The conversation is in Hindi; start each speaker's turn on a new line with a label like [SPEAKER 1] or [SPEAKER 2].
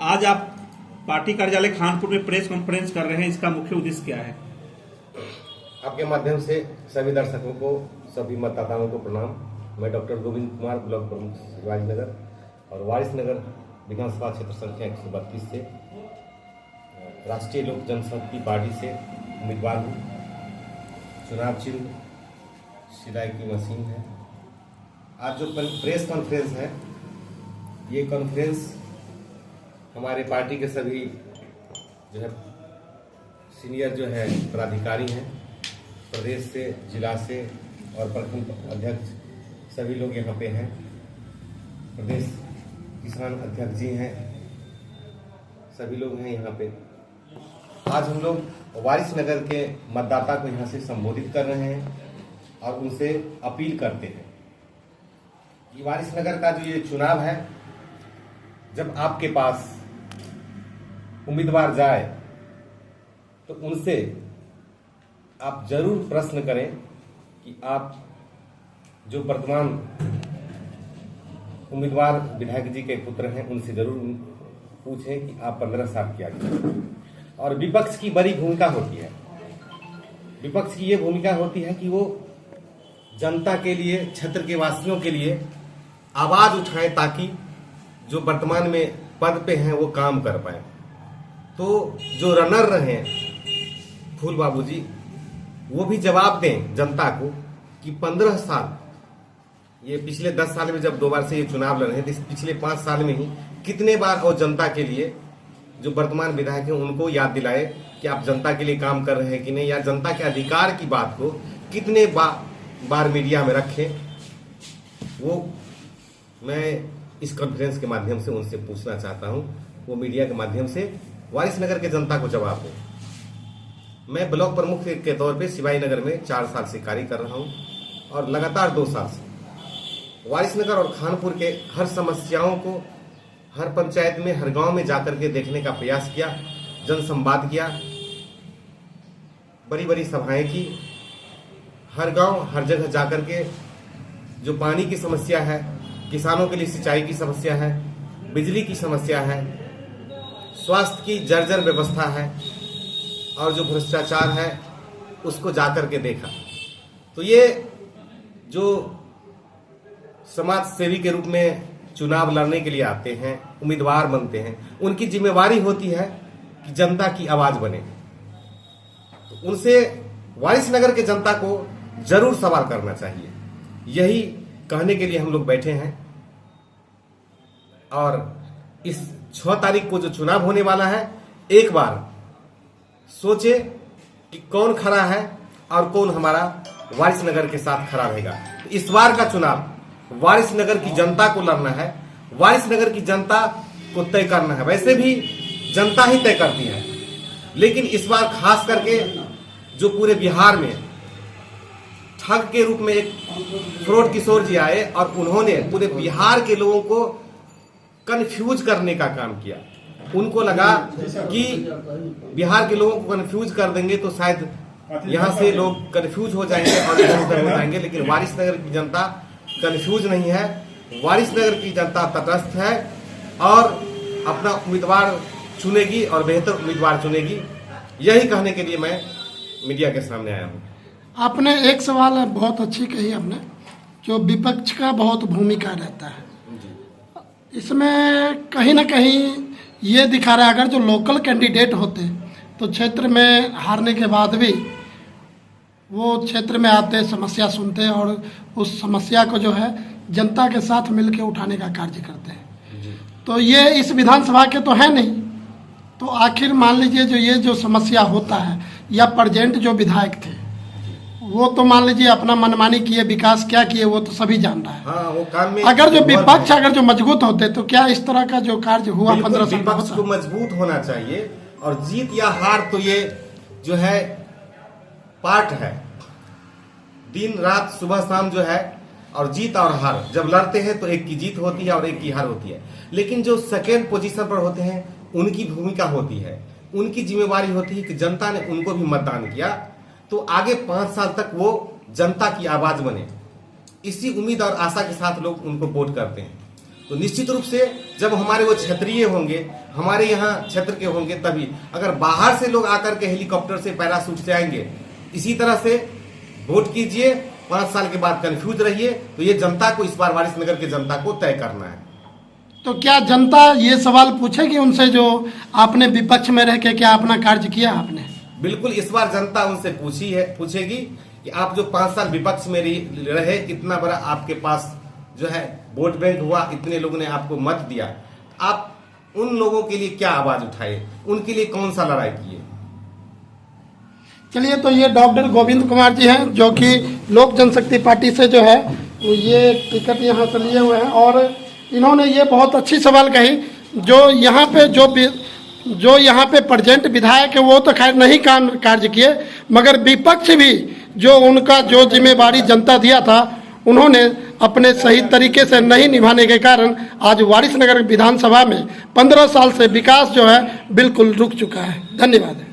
[SPEAKER 1] आज आप पार्टी कार्यालय खानपुर में प्रेस कॉन्फ्रेंस कर रहे हैं, इसका मुख्य उद्देश्य क्या है?
[SPEAKER 2] आपके माध्यम से सभी दर्शकों को, सभी मतदाताओं को प्रणाम। मैं डॉक्टर गोविंद कुमार, ब्लॉक प्रमुख शिवाजीनगर और वारिसनगर विधानसभा क्षेत्र संख्या 132 से राष्ट्रीय लोक जनशक्ति पार्टी से उम्मीदवार हूँ। चुनाव चिन्ह सिलाई की मशीन है। आज जो प्रेस कॉन्फ्रेंस है, ये कॉन्फ्रेंस हमारे पार्टी के सभी जो है सीनियर जो है पदाधिकारी हैं, प्रदेश से, जिला से और प्रखंड अध्यक्ष सभी लोग यहाँ पे हैं। प्रदेश किसान अध्यक्ष जी हैं, सभी लोग हैं यहाँ पे। आज हम लोग वारिसनगर के मतदाता को यहाँ से संबोधित कर रहे हैं और उनसे अपील करते हैं कि वारिसनगर का जो ये चुनाव है, जब आपके पास उम्मीदवार जाए तो उनसे आप जरूर प्रश्न करें कि आप जो वर्तमान उम्मीदवार विधायक जी के पुत्र हैं, उनसे जरूर पूछें कि आप 15 साल क्या किए। और विपक्ष की बड़ी भूमिका होती है। विपक्ष की ये भूमिका होती है कि वो जनता के लिए, क्षेत्र के वासियों के लिए आवाज उठाएं ताकि जो वर्तमान में पद पे हैं वो काम कर पाए। तो जो रनर रहे फूल बाबूजी, वो भी जवाब दें जनता को कि 15 साल, ये पिछले 10 साल में जब 2 बार से ये चुनाव लड़ रहे थे, पिछले 5 साल में ही कितने बार और जनता के लिए जो वर्तमान विधायक हैं उनको याद दिलाए कि आप जनता के लिए काम कर रहे हैं कि नहीं, या जनता के अधिकार की बात को कितने बार मीडिया में रखें। वो मैं इस कॉन्फ्रेंस के माध्यम से उनसे पूछना चाहता हूं, वो मीडिया के माध्यम से वारिसनगर के जनता को जवाब दें। मैं ब्लॉक प्रमुख के तौर पे शिवाजीनगर में 4 साल से कार्य कर रहा हूं और लगातार 2 साल से वारिसनगर और खानपुर के हर समस्याओं को हर पंचायत में, हर गांव में जाकर के देखने का प्रयास किया, जनसंवाद किया, बड़ी बड़ी सभाएं की, हर गांव हर जगह जाकर के जो पानी की समस्या है, किसानों के लिए सिंचाई की समस्या है, बिजली की समस्या है, स्वास्थ्य की जर्जर व्यवस्था है और जो भ्रष्टाचार है उसको जाकर के देखा। तो ये जो समाज सेवी के रूप में चुनाव लड़ने के लिए आते हैं, उम्मीदवार बनते हैं, उनकी जिम्मेवारी होती है कि जनता की आवाज बने। तो उनसे वारिसनगर के जनता को जरूर सवाल करना चाहिए। यही कहने के लिए हम लोग बैठे हैं। और इस 6 तारीख को जो चुनाव होने वाला है, एक बार सोचे कि कौन खड़ा है और कौन हमारा वारिसनगर के साथ खड़ा रहेगा। तो इस बार का चुनाव वारिसनगर की जनता को लड़ना है, वारिसनगर की जनता को तय करना है। वैसे भी जनता ही तय करती है, लेकिन इस बार खास करके जो पूरे बिहार में ठग के रूप में एक फ्रॉड किशोर जी आए और उन्होंने पूरे बिहार के लोगों को कंफ्यूज करने का काम किया। उनको लगा कि बिहार के लोगों को कंफ्यूज कर देंगे तो शायद यहाँ से लोग कंफ्यूज हो जाएंगे और इधर उधर हो जाएंगे, लेकिन वारिसनगर की जनता कंफ्यूज नहीं है। वारिसनगर की जनता तटस्थ है और अपना उम्मीदवार चुनेगी और बेहतर उम्मीदवार चुनेगी। यही कहने के लिए मैं मीडिया के सामने आया हूँ।
[SPEAKER 3] आपने एक सवाल बहुत अच्छी कही आपने, जो विपक्ष का बहुत भूमिका रहता है इसमें। कहीं ना कहीं ये दिखा रहा है, अगर जो लोकल कैंडिडेट होते तो क्षेत्र में हारने के बाद भी वो क्षेत्र में आते, समस्या सुनते और उस समस्या को जो है जनता के साथ मिलकर उठाने का कार्य करते हैं। तो ये इस विधानसभा के तो है नहीं, तो आखिर मान लीजिए जो ये जो समस्या होता है, या प्रेजेंट जो विधायक थे वो तो मान लीजिए अपना मनमानी किए, विकास क्या किए वो तो सभी जान रहा है।
[SPEAKER 2] हाँ, वो काम में
[SPEAKER 3] अगर जो विपक्ष अगर जो मजबूत होते तो क्या इस तरह का जो कार्य हुआ 15 साल
[SPEAKER 2] विपक्ष को मजबूत होना चाहिए। और जीत या हार तो ये जो है पार्ट है, दिन रात सुबह शाम जो है। और जीत और हार जब लड़ते हैं तो एक की जीत होती है और एक की हार होती है, लेकिन जो सेकेंड पोजीशन पर होते हैं उनकी भूमिका होती है, उनकी जिम्मेवारी होती है कि जनता ने उनको भी मतदान किया तो आगे 5 साल तक वो जनता की आवाज बने। इसी उम्मीद और आशा के साथ लोग उनको वोट करते हैं। तो निश्चित रूप से जब हमारे वो क्षेत्रीय होंगे, हमारे यहाँ क्षेत्र के होंगे, तभी अगर बाहर से लोग आकर के हेलीकॉप्टर से पैराशूट से आएंगे, इसी तरह से वोट कीजिए, 5 साल के बाद कंफ्यूज रहिए, तो ये जनता को, इस बार वारिसनगर के जनता को तय करना है।
[SPEAKER 3] तो क्या जनता ये सवाल पूछेगी उनसे जो आपने विपक्ष में रह के क्या अपना कार्य किया आपने?
[SPEAKER 2] बिल्कुल, इस बार जनता उनसे पूछेगी कि आप जो 5 साल विपक्ष में रहे, इतना बड़ा आपके पास जो है वोट बैंक हुआ, इतने लोगों ने आपको मत दिया, आप उन लोगों के लिए क्या आवाज उठाए, उनके लिए कौन सा लड़ाई किए।
[SPEAKER 3] चलिए, तो ये डॉक्टर गोविंद कुमार जी हैं जो कि लोक जनशक्ति पार्टी से जो है ये टिकट यहाँ से लिए हुए हैं, और इन्होंने ये बहुत अच्छी सवाल कही। जो यहाँ पे प्रेजेंट विधायक है वो तो खैर नहीं कार्य किए, मगर विपक्ष भी जो उनका जो जिम्मेवारी जनता दिया था उन्होंने अपने सही तरीके से नहीं निभाने के कारण आज वारिसनगर विधानसभा में 15 साल से विकास जो है बिल्कुल रुक चुका है। धन्यवाद।